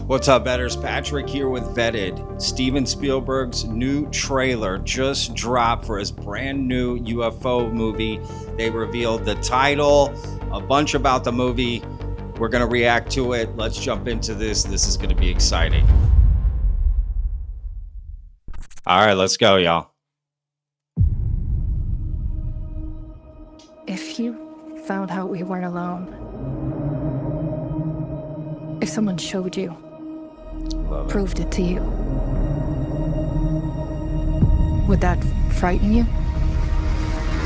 What's up, Vetters? Patrick here with Vetted. Steven Spielberg's new trailer just dropped for his brand new UFO movie. They revealed the title, a bunch about the movie. We're going to react to it. Let's jump into this. This is going to be exciting. All right, let's go, y'all. If you found out we weren't alone, if someone showed you, proved it to you, would that frighten you?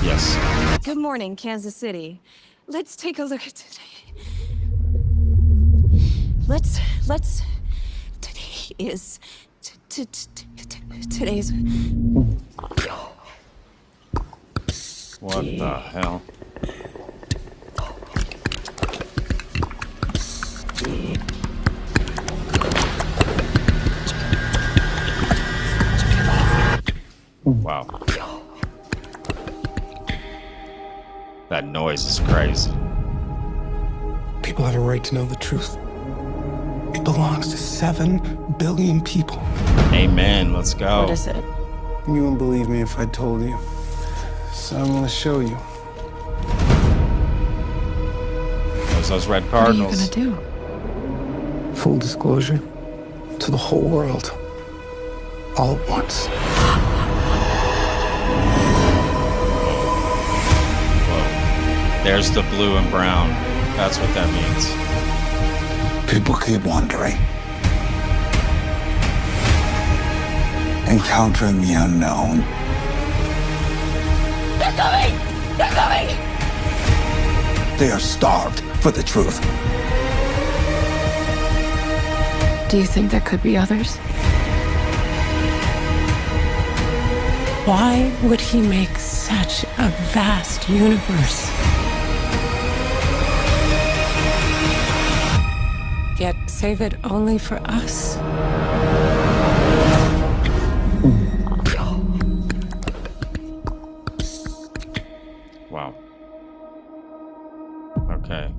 Yes. Good morning, Kansas City. Let's take a look at today. Today's. What the hell? Wow. That noise is crazy. People have a right to know the truth. It belongs to 7 billion people. Amen. Let's go. What is it? You wouldn't believe me if I told you. So I'm gonna show you. Those red What are you cardinals. gonna do? Full disclosure to the whole world. All at once. Whoa. There's the blue and brown. That's what that means. People keep wondering. Encountering the unknown. They're coming! They're coming! They are starved for the truth. Do you think there could be others? Why would he make such a vast universe? Yet save it only for us? Wow. Okay.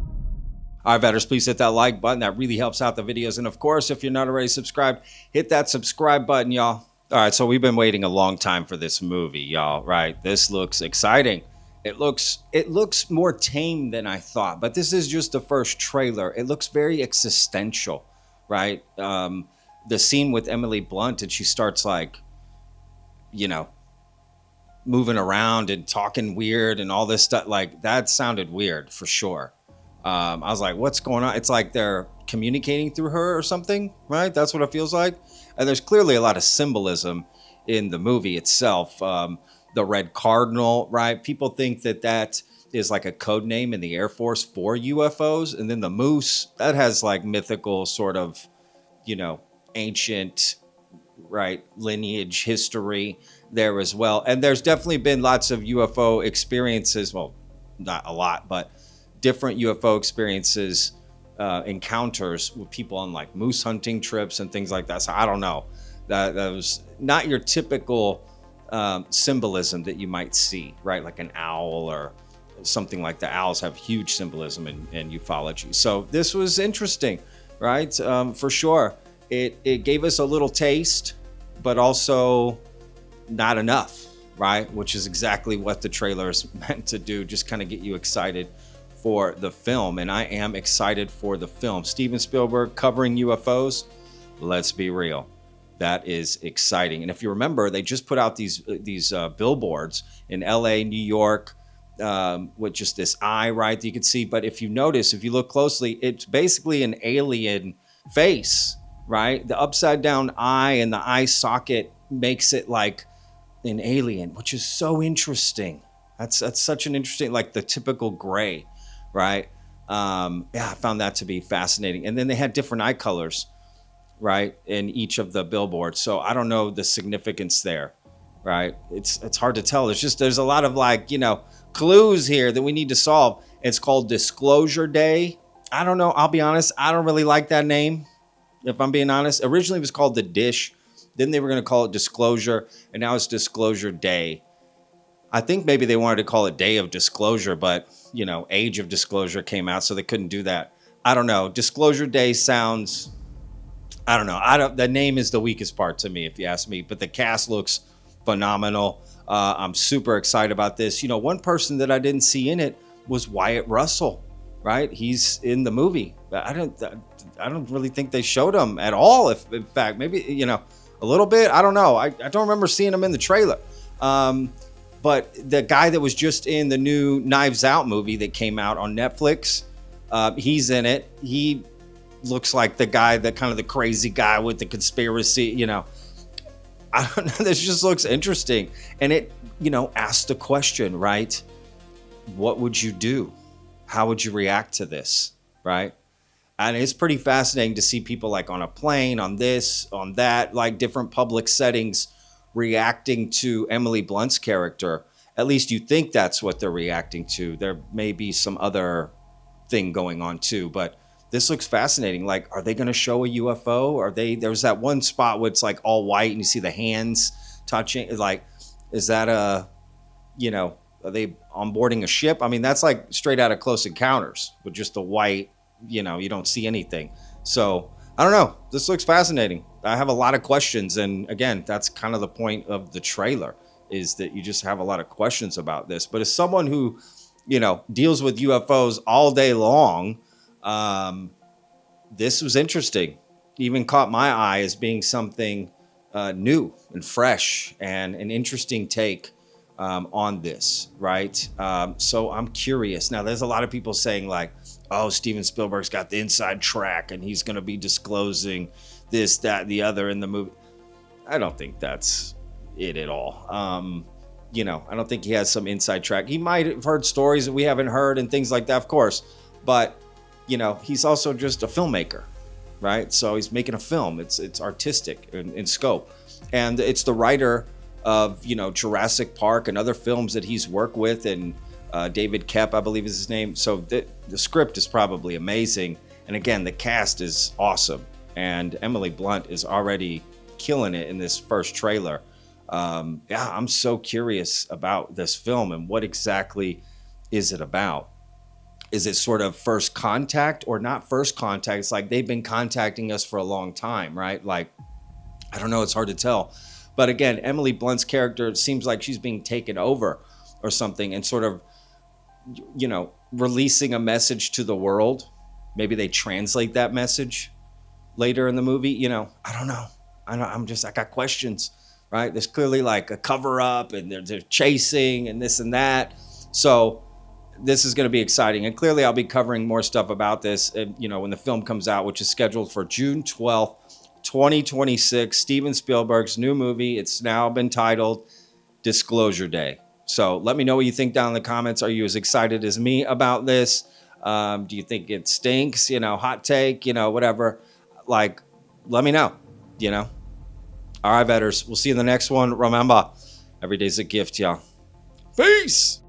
All right, Vetters, please hit that like button. That really helps out the videos. And of course, if you're not already subscribed, hit that subscribe button, y'all. All right, so we've been waiting a long time for this movie, y'all, right? This looks exciting. It looks more tame than I thought, but this is just the first trailer. It looks very existential, right? The scene with Emily Blunt, and she starts like, you know, moving around and talking weird and all this stuff, like that sounded weird for sure. I was like, what's going on? It's like they're communicating through her or something, right? That's what it feels like. And there's clearly a lot of symbolism in the movie itself. The red cardinal, right? People think that that is like a code name in the Air Force for UFOs. And then the moose, that has like mythical sort of, you know, ancient, right, lineage history there as well. And there's definitely been lots of UFO experiences. Well, not a lot, but different UFO experiences, encounters with people on like moose hunting trips and things like that. So I don't know. That was not your typical symbolism that you might see, right? Like an owl or something like that. Owls have huge symbolism in ufology. So this was interesting, right? For sure. It gave us a little taste, but also not enough, right? Which is exactly what the trailer is meant to do. Just kind of get you excited for the film. And I am excited for the film. Steven Spielberg covering UFOs. Let's be real. That is exciting. And if you remember, they just put out these billboards in LA, New York, with just this eye, right, that you can see. But if you notice, if you look closely, it's basically an alien face, right? The upside down eye and the eye socket makes it like an alien, which is so interesting. That's such an interesting, like the typical gray, right? Yeah, I found that to be fascinating. And then they had different eye colors, right, in each of the billboards. So I don't know the significance there, right? It's hard to tell. There's a lot of like, you know, clues here that we need to solve. It's called Disclosure Day. I don't know. I'll be honest. I don't really like that name, if I'm being honest. Originally it was called The Dish. Then they were going to call it Disclosure, and now it's Disclosure Day. I think maybe they wanted to call it Day of Disclosure, but, you know, Age of Disclosure came out, so they couldn't do that. I don't know. Disclosure Day sounds I don't know. The name is the weakest part to me, if you ask me, but the cast looks phenomenal. I'm super excited about this. You know, one person that I didn't see in it was Wyatt Russell, right? He's in the movie. I don't really think they showed him at all. If in fact, maybe, you know, a little bit. I don't know. I don't remember seeing him in the trailer. But the guy that was just in the new Knives Out movie that came out on Netflix, he's in it. He looks like the guy, that kind of the crazy guy with the conspiracy, you know. I don't know. This just looks interesting. And it, you know, asks the question, right? What would you do? How would you react to this? Right? And it's pretty fascinating to see people like on a plane, on this, on that, like different public settings reacting to Emily Blunt's character. At least you think that's what they're reacting to. There may be some other thing going on too, but this looks fascinating. Like, are they going to show a UFO? There's that one spot where it's like all white and you see the hands touching. Like, is that you know, are they onboarding a ship? I mean, that's like straight out of Close Encounters with just the white, you know, you don't see anything. So I don't know. This looks fascinating. I have a lot of questions. And again, that's kind of the point of the trailer, is that you just have a lot of questions about this. But as someone who, you know, deals with UFOs all day long, this was interesting. Even caught my eye as being something new and fresh and an interesting take on this, right? So I'm curious. Now, there's a lot of people saying like, oh, Steven Spielberg's got the inside track and he's going to be disclosing this, that, the other in the movie. I don't think that's it at all. You know, I don't think he has some inside track. He might have heard stories that we haven't heard and things like that, of course. But, you know, he's also just a filmmaker, right? So he's making a film. It's artistic in scope. And it's the writer of, you know, Jurassic Park and other films that he's worked with, and David Koepp, I believe is his name. So the script is probably amazing. And again, the cast is awesome. And Emily Blunt is already killing it in this first trailer. Yeah, I'm so curious about this film and what exactly is it about? Is it sort of first contact or not first contact? It's like they've been contacting us for a long time, right? Like, I don't know. It's hard to tell. But again, Emily Blunt's character, it seems like she's being taken over or something and sort of, you know, releasing a message to the world. Maybe they translate that message later in the movie. You know, I don't know. I got questions, right? There's clearly like a cover up and they're chasing and this and that. So this is going to be exciting. And clearly I'll be covering more stuff about this, you know, when the film comes out, which is scheduled for June 12th, 2026, Steven Spielberg's new movie. It's now been titled Disclosure Day. So let me know what you think down in the comments. Are you as excited as me about this? Do you think it stinks? You know, hot take, you know, whatever. Like, let me know, you know. All right, vetters. We'll see you in the next one. Remember, every day's a gift, y'all. Peace.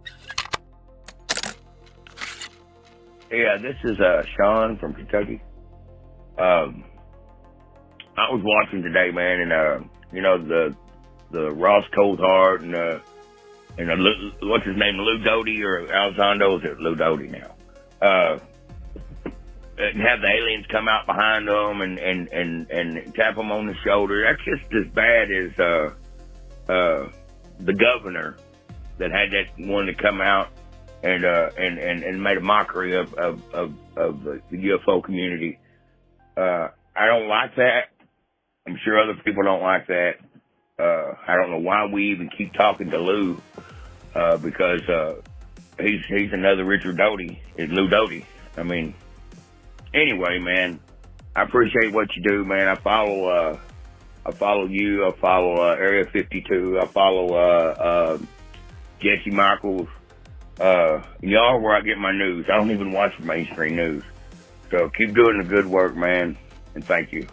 Yeah, this is Sean from Kentucky. I was watching today, man, and you know, the Ross Coulthard and what's his name, Lou Doty or Elizondo? Is it Lou Doty now? And have the aliens come out behind them and tap them on the shoulder. That's just as bad as the governor that had that one to come out and made a mockery of the UFO community. I don't like that. I'm sure other people don't like that. I don't know why we even keep talking to Lou, because he's another Richard Doty, Lou Doty. I mean, anyway, man, I appreciate what you do, man. I follow you. I follow Area 52. I follow Jesse Michaels. Y'all are where I get my news. I don't even watch mainstream news. So keep doing the good work, man, and thank you.